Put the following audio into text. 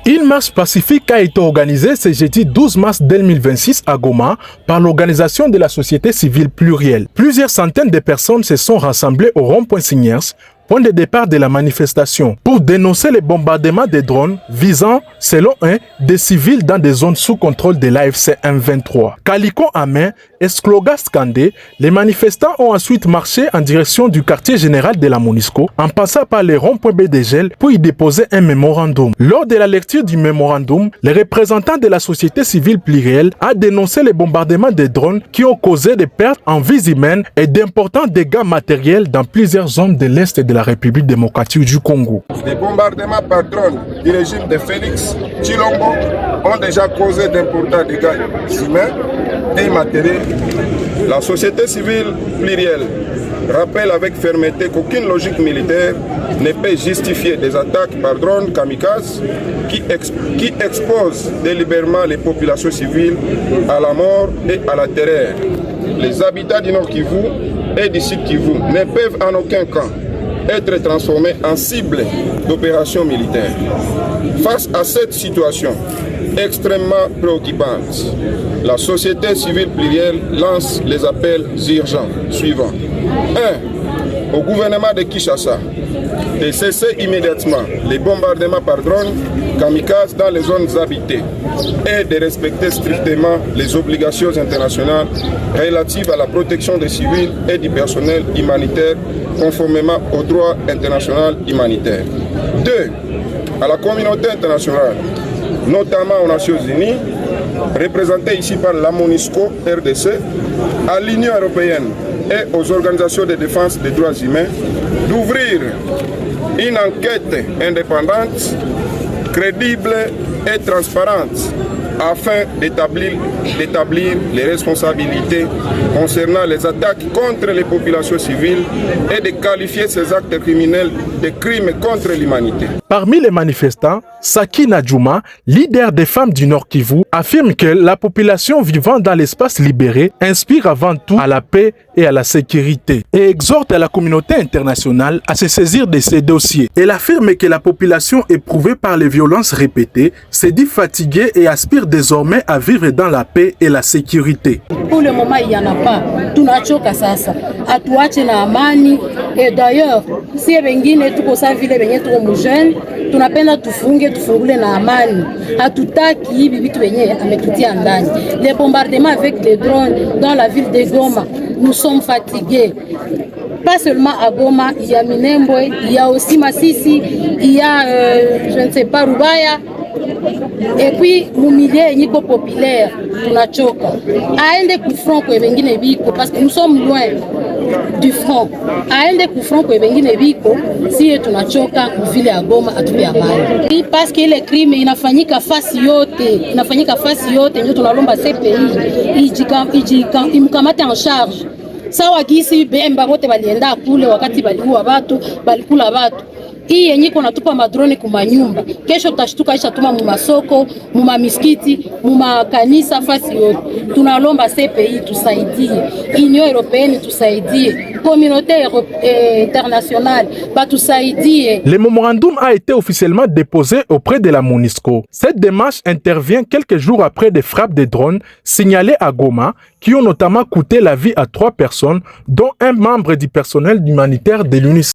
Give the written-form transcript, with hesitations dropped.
Une marche pacifique a été organisée ce jeudi 12 mars 2026 à Goma par l'organisation de la société civile plurielle. Plusieurs centaines de personnes se sont rassemblées au rond-point Signiers, point de départ de la manifestation, pour dénoncer les bombardements des drones visant, selon eux, des civils dans des zones sous contrôle de l'AFC M23. Calicot à main et slogan scandé, les manifestants ont ensuite marché en direction du quartier général de la MONUSCO, en passant par les ronds-points BDGL pour y déposer un mémorandum. Lors de la lecture du mémorandum, les représentants de la société civile plurielle a dénoncé les bombardements des drones qui ont causé des pertes en vies humaines et d'importants dégâts matériels dans plusieurs zones de l'Est de la République démocratique du Congo. Les bombardements par drone du régime de Félix Tshilombo ont déjà causé d'importants dégâts humains et matériels. La société civile plurielle rappelle avec fermeté qu'aucune logique militaire ne peut justifier des attaques par drone kamikaze qui exposent délibérément les populations civiles à la mort et à la terreur. Les habitants du Nord Kivu et du Sud Kivu ne peuvent en aucun cas être transformés en cible d'opérations militaires. Face à cette situation extrêmement préoccupante, la société civile plurielle lance les appels urgents suivants. 1. Au gouvernement de Kinshasa de cesser immédiatement les bombardements par drone kamikaze dans les zones habitées et de respecter strictement les obligations internationales relatives à la protection des civils et du personnel humanitaire conformément au droit international humanitaire. 2. À la communauté internationale, notamment aux Nations Unies, représentée ici par la MONUSCO RDC, à l'Union européenne et aux organisations de défense des droits humains, d'ouvrir une enquête indépendante, crédible et transparente afin d'établir les responsabilités concernant les attaques contre les populations civiles et de qualifier ces actes criminels de crimes contre l'humanité. Parmi les manifestants, Sakina Djouma, leader des femmes du Nord Kivu, affirme que la population vivant dans l'espace libéré inspire avant tout à la paix et à la sécurité et exhorte la communauté internationale à se saisir de ces dossiers. Elle affirme que la population éprouvée par les violences répétées se dit fatiguée et aspire désormais à vivre dans la paix et la sécurité. Pour le moment, il n'y en a pas. Tunachoka sasa. Atuache na amani. Et d'ailleurs, si wengine tuko sa vile wenye tuko mujeni, tunapenda tufungule na amani. Hatutaki hivi vitu wenye ametutia ndani. Les bombardements avec les drones dans la ville de Goma, nous sommes fatigués. Pas seulement à Goma, il y a Minembwe, il y a aussi Masisi, il y a, je ne sais pas, Rubaya. Et puis, mumilier niko populaire, tunachoka. Aende kufront kwa wengine biko, parce que nous sommes loin du front. Aende kufront kwa wengine biko, si tunachoka mvile ya Goma atupe amani. Parce que ile crime inafanyika fasi yote, ndio tunalomba CPI imkamate en charge. Sawa gisi Bemba wote balienda kule wakati baliua watu, balikula watu. Hii yenye kunatupa madrone kuma nyumba. Kesho tashtuka isha tuma mu masoko, mu misikiti, mu kanisa fasi yote. Tunalomba CPI tusaidie, Union européenne tusaidie, communauté internationale batusaidie. Le mémorandum a été officiellement déposé auprès de la MONUSCO. Cette démarche intervient quelques jours après des frappes de drones signalées à Goma qui ont notamment coûté la vie à 3 personnes, dont un membre du personnel humanitaire de l'UNICEF.